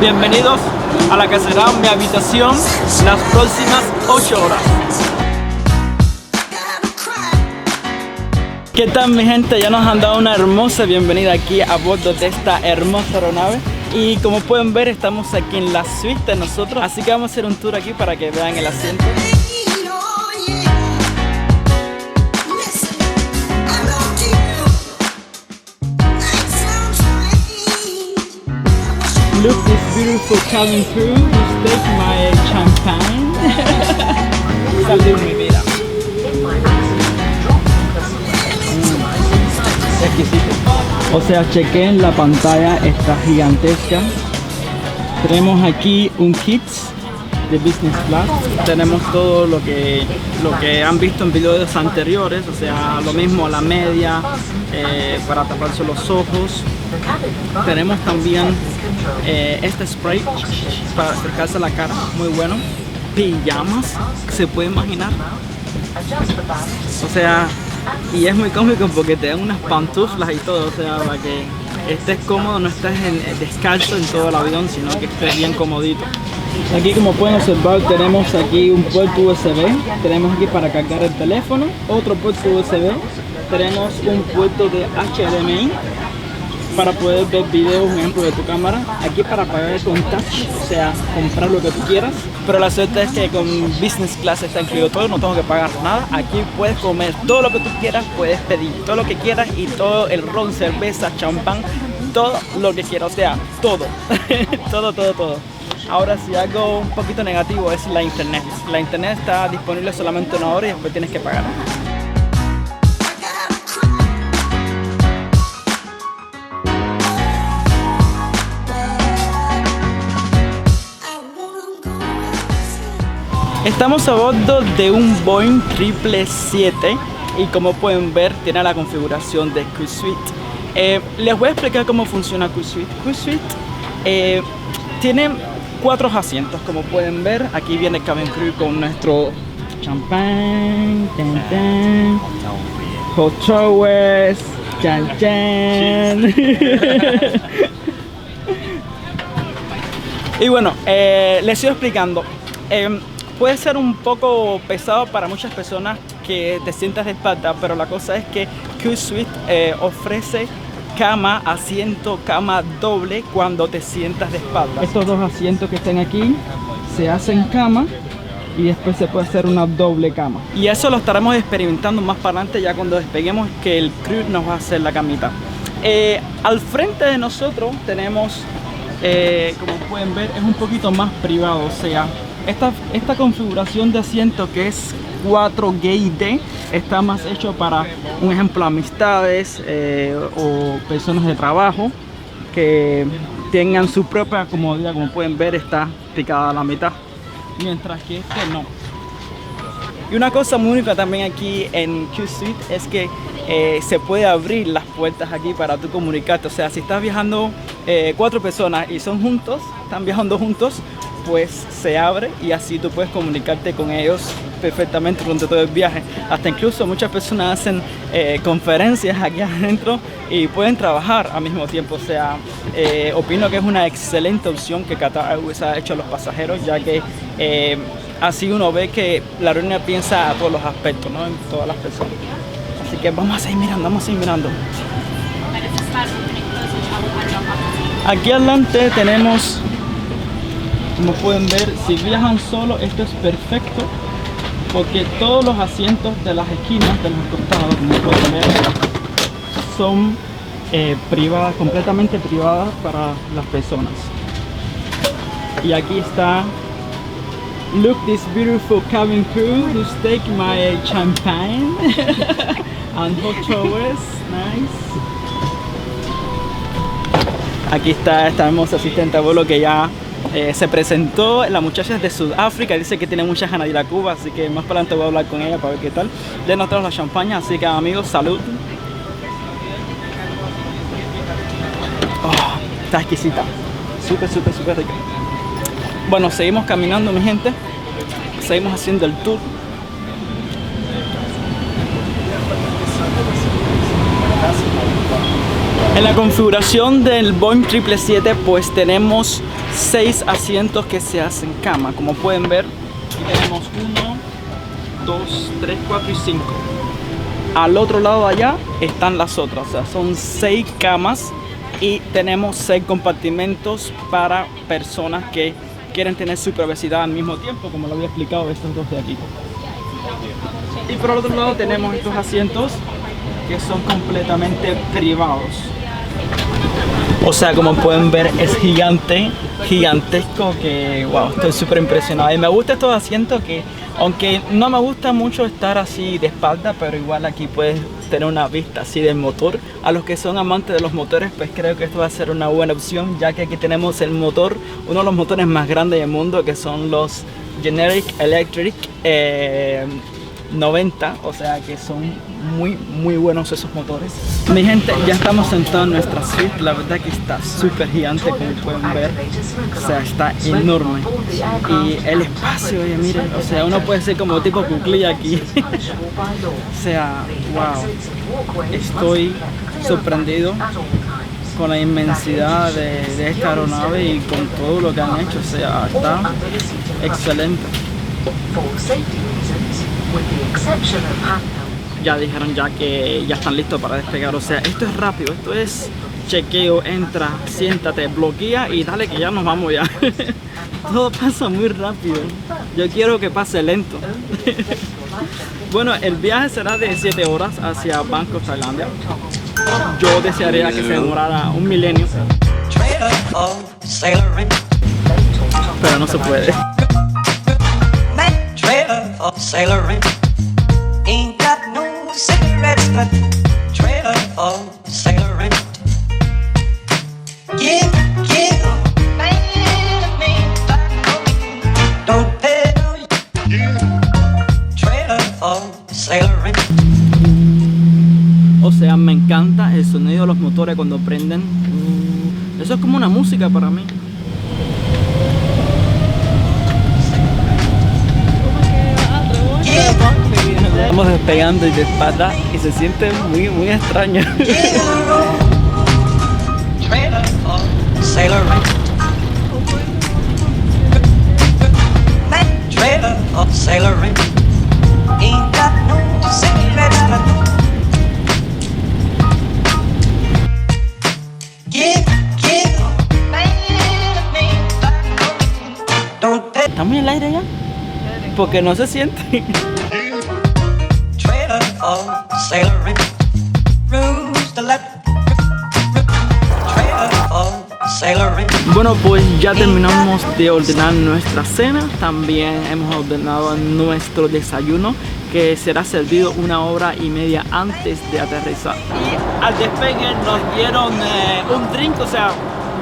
Bienvenidos a la que será mi habitación las próximas 8 horas. ¿Qué tal mi gente? Ya nos han dado una hermosa bienvenida aquí a bordo de esta hermosa aeronave. Y como pueden ver, estamos aquí en la suite de nosotros. Así que vamos a hacer un tour aquí para que vean el asiento. Look this beautiful cabin crew. Just take my champagne. Salud mi vida. Exquisito. O sea, chequen la pantalla, está gigantesca. Tenemos aquí un kit de Business Class. Tenemos todo lo que han visto en videos anteriores, o sea, lo mismo, la media, para taparse los ojos. Tenemos también este spray para acercarse a la cara, muy bueno. Pijamas, se puede imaginar. O sea, y es muy cómico porque te dan unas pantuflas y todo, o sea, para que estés cómodo, no estés descalzo en todo el avión, sino que estés bien comodito. Aquí, como pueden observar, tenemos aquí un puerto USB, tenemos aquí para cargar el teléfono, otro puerto USB, tenemos un puerto de HDMI para poder ver videos, un ejemplo de tu cámara, aquí para pagar con touch, o sea, comprar lo que tú quieras. Pero la suerte es que con Business Class está incluido todo, no tengo que pagar nada. Aquí puedes comer todo lo que tú quieras, puedes pedir todo lo que quieras y todo el ron, cerveza, champán, todo lo que quieras, o sea, todo, todo. Ahora, si algo un poquito negativo es la internet. La internet está disponible solamente una hora y después tienes que pagar. Estamos a bordo de un Boeing 777 y como pueden ver tiene la configuración de Crew Suite. Les voy a explicar cómo funciona Crew Suite. Crew Suite tiene 4 asientos, como pueden ver. Aquí viene el Cabin Crew con nuestro champán, hot showers, chan chan. Y bueno, les sigo explicando. Puede ser un poco pesado para muchas personas que te sientas de espalda, pero la cosa es que Crew Suite ofrece cama, asiento, cama doble cuando te sientas de espalda. Estos dos asientos que están aquí se hacen cama y después se puede hacer una doble cama. Y eso lo estaremos experimentando más para adelante ya cuando despeguemos, que el crew nos va a hacer la camita. Al frente de nosotros tenemos, como pueden ver, es un poquito más privado, o sea, esta configuración de asiento que es 4 Gay D está más hecho para, un ejemplo, amistades o personas de trabajo que tengan su propia comodidad. Como pueden ver, está picada a la mitad, mientras que este no. Y una cosa muy única también aquí en Crew Suite es que se puede abrir las puertas aquí para tú comunicarte. O sea, si estás viajando 4 personas y son juntos, están viajando juntos, pues se abre y así tú puedes comunicarte con ellos perfectamente durante todo el viaje. Hasta incluso muchas personas hacen conferencias aquí adentro y pueden trabajar al mismo tiempo. O sea, opino que es una excelente opción que Qatar Airways ha hecho a los pasajeros, ya que así uno ve que la aerolínea piensa a todos los aspectos, ¿no? En todas las personas. Así que vamos a seguir mirando, Aquí adelante tenemos, como pueden ver, si viajan solo, esto es perfecto porque todos los asientos de las esquinas, de los costados, como pueden ver, son privadas, completamente privadas para las personas. Y aquí está, look this beautiful cabin crew, just take my champagne and hot showers, nice. Aquí está esta hermosa asistente a vuelo que ya se presentó. La muchacha es de Sudáfrica, dice que tiene muchas ganas de ir a Cuba, así que más para adelante voy a hablar con ella para ver qué tal. De nosotros la champaña, así que amigos, salud. Oh, está exquisita, súper rica. Bueno, seguimos caminando mi gente, seguimos haciendo el tour. En la configuración del Boeing 777 pues tenemos 6 asientos que se hacen cama. Como pueden ver, aquí tenemos 1, 2, 3, 4 y 5. Al otro lado de allá están las otras, o sea, son 6 camas y tenemos 6 compartimentos para personas que quieren tener su privacidad al mismo tiempo, como lo había explicado estos dos de aquí. Y por el otro lado tenemos estos asientos que son completamente privados. O sea, como pueden ver, es gigante, gigantesco, que wow, estoy súper impresionado. Y me gusta estos asientos que, aunque no me gusta mucho estar así de espalda, pero igual aquí puedes tener una vista así del motor. A los que son amantes de los motores, pues creo que esto va a ser una buena opción, ya que aquí tenemos el motor, uno de los motores más grandes del mundo, que son los Generic Electric 90, o sea que son muy buenos esos motores. Mi gente, ya estamos sentados en nuestra suite. La verdad que está súper gigante, como pueden ver, o sea, está enorme. Y el espacio, oye, miren, o sea, uno puede ser como tipo cuclilla aquí. O sea, wow, estoy sorprendido con la inmensidad de esta aeronave y con todo lo que han hecho. O sea, está excelente. Ya dijeron ya que ya están listos para despegar, o sea, esto es rápido, esto es chequeo, entra, siéntate, bloquea y dale que ya nos vamos ya. Todo pasa muy rápido, yo quiero que pase lento. Bueno, el viaje será de 7 horas hacia Bangkok, Tailandia. Yo desearía que se demorara un milenio, pero no se puede. Ain't got no cigarettes, but trailer for sailoring. Give, don't pay no trailer for sailoring. O sea, me encanta el sonido de los motores cuando prenden. Eso es como una música para mí. Estamos despegando y de espalda y se siente muy extraño. ¿Estamos en el aire ya? Porque no se siente. Bueno, pues ya terminamos de ordenar nuestra cena. También hemos ordenado nuestro desayuno, que será servido 1 hora y media antes de aterrizar. Y al despegue nos dieron un drink, o sea,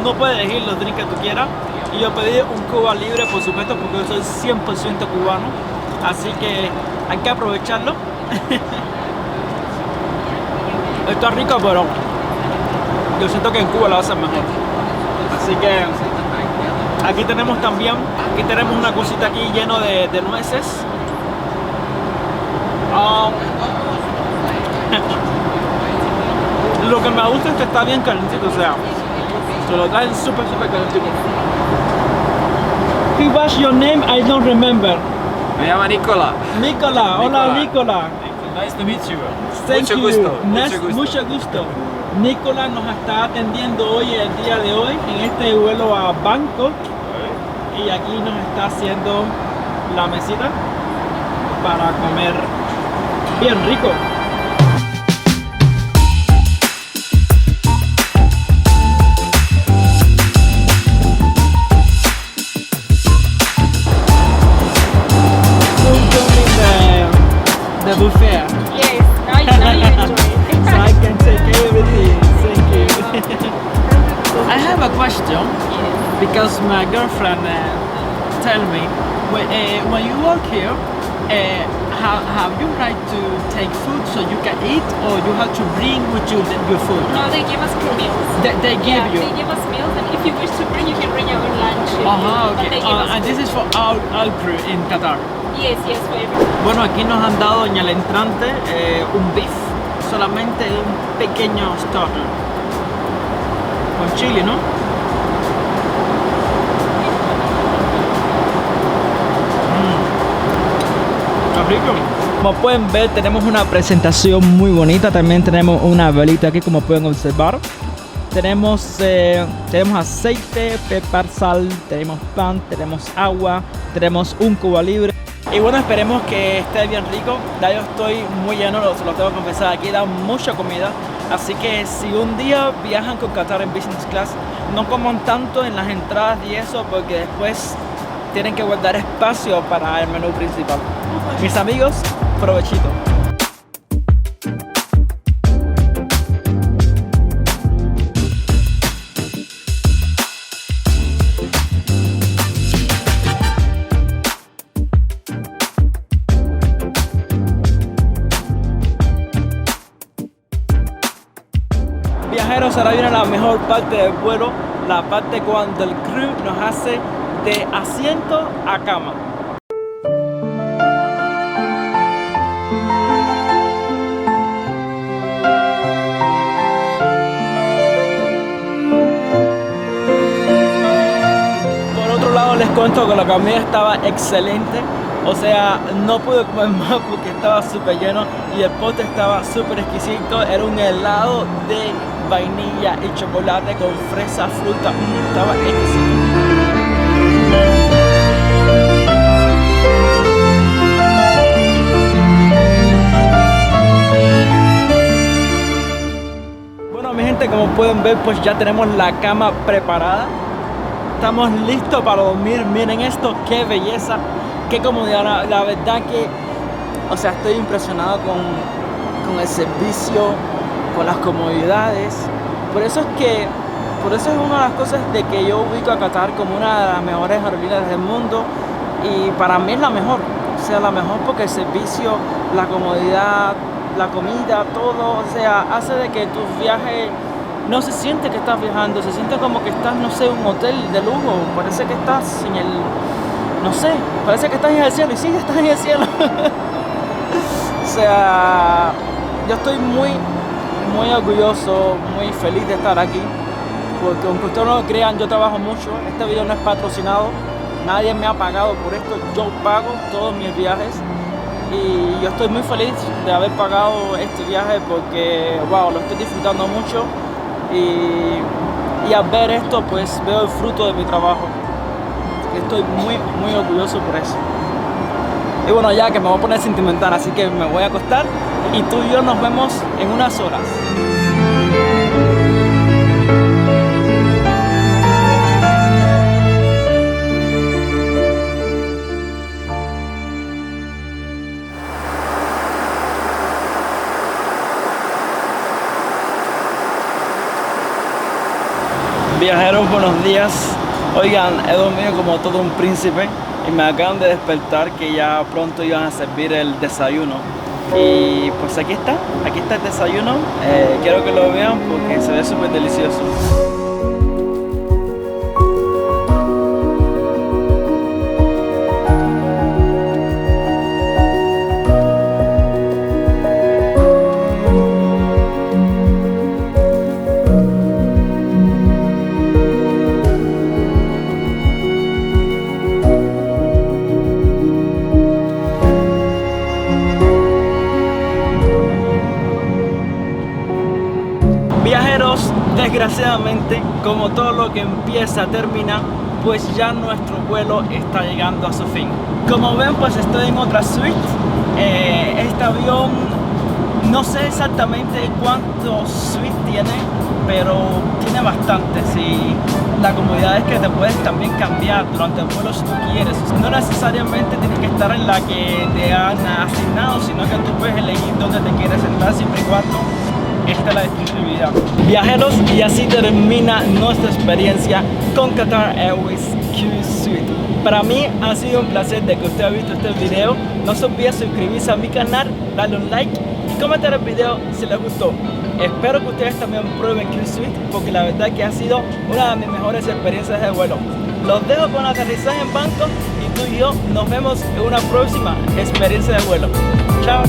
no puedes elegir los drinks que tú quieras. Y yo pedí un Cuba Libre, por supuesto, porque yo soy 100% cubano. Así que hay que aprovecharlo. Está rico, pero yo siento que en Cuba lo hacen mejor. Así que aquí tenemos también, una cosita aquí lleno de nueces. Lo que me gusta es que está bien calentito, o sea, se lo traen súper calentito. What's your name? I don't remember. Me llamo Nicola. Nicola, hola Nicola. Nice to meet you. Thank Mucho you. gusto. Mucho gusto. Mucho gusto. Nicola nos está atendiendo hoy, el día de hoy, en este vuelo a Bangkok. Y aquí nos está haciendo la mesita para comer bien rico. The buffet. Yes, now you enjoy it. So I can take everything. Thank you. I have a question, because my girlfriend tell me when you work here, have you right to take food so you can eat, or you have to bring with you your food? No, they give us meals. They give you. They give us meals, and if you wish to bring, you can bring your own lunch. Okay. But they give us And this is for our crew in Qatar. Yes, for everyone. Bueno, aquí nos han dado en el entrante un beef, solamente un pequeño starter con chili, ¿no? Como pueden ver, tenemos una presentación muy bonita. También tenemos una velita aquí, como pueden observar. Tenemos aceite, pepper, sal, tenemos pan, tenemos agua, tenemos un Cuba Libre. Y bueno, esperemos que esté bien rico. Ya yo estoy muy lleno, lo tengo que confesar. Aquí da mucha comida. Así que si un día viajan con Qatar en Business Class, no coman tanto en las entradas y eso, porque después tienen que guardar espacio para el menú principal. Mis amigos, provechito. Viajeros, ahora viene la mejor parte del vuelo, la parte cuando el crew nos hace de asiento a cama. Por otro lado, les cuento que la comida estaba excelente. O sea, no pude comer más porque estaba súper lleno y el postre estaba súper exquisito. Era un helado de vainilla y chocolate con fresa, fruta. Estaba exquisito. Bueno, mi gente, como pueden ver, pues ya tenemos la cama preparada. Estamos listos para dormir. Miren esto, qué belleza. Qué comodidad, la verdad que, o sea, estoy impresionado con el servicio, con las comodidades. Por eso es una de las cosas de que yo ubico a Qatar como una de las mejores aerolíneas del mundo y para mí es la mejor. O sea, la mejor porque el servicio, la comodidad, la comida, todo, o sea, hace de que tu viaje no se siente que estás viajando, se siente como que estás, no sé, en un hotel de lujo. Parece que estás en el... No sé, parece que estás en el cielo y sí, estás en el cielo. O sea, yo estoy muy orgulloso, muy feliz de estar aquí. Porque aunque ustedes no lo crean, yo trabajo mucho. Este video no es patrocinado, nadie me ha pagado por esto. Yo pago todos mis viajes. Y yo estoy muy feliz de haber pagado este viaje porque, wow, lo estoy disfrutando mucho. Y al ver esto, pues veo el fruto de mi trabajo. Estoy muy orgulloso por eso. Y bueno, ya que me voy a poner sentimental, así que me voy a acostar y tú y yo nos vemos en unas horas. Viajeros, buenos días. Oigan, he dormido como todo un príncipe y me acaban de despertar que ya pronto iban a servir el desayuno. Y pues aquí está el desayuno. Quiero que lo vean porque se ve súper delicioso. Viajeros, desgraciadamente, como todo lo que empieza termina, pues ya nuestro vuelo está llegando a su fin. Como ven, pues estoy en otra suite. Este avión, no sé exactamente cuántos suites tiene, pero tiene bastantes y la comodidad es que te puedes también cambiar durante el vuelo si tú quieres. No necesariamente tienes que estar en la que te han asignado, sino que tú puedes elegir dónde te quieres sentar siempre y cuando esta es la disponibilidad. Viajeros, y así termina nuestra experiencia con Qatar Airways Q-Suite. Para mí ha sido un placer de que usted haya visto este video. No se olvide suscribirse a mi canal, darle un like y comentar el video si les gustó. Espero que ustedes también prueben Q-Suite porque la verdad que ha sido una de mis mejores experiencias de vuelo. Los dejo con aterrizaje en Bangkok y tú y yo nos vemos en una próxima experiencia de vuelo. Chao.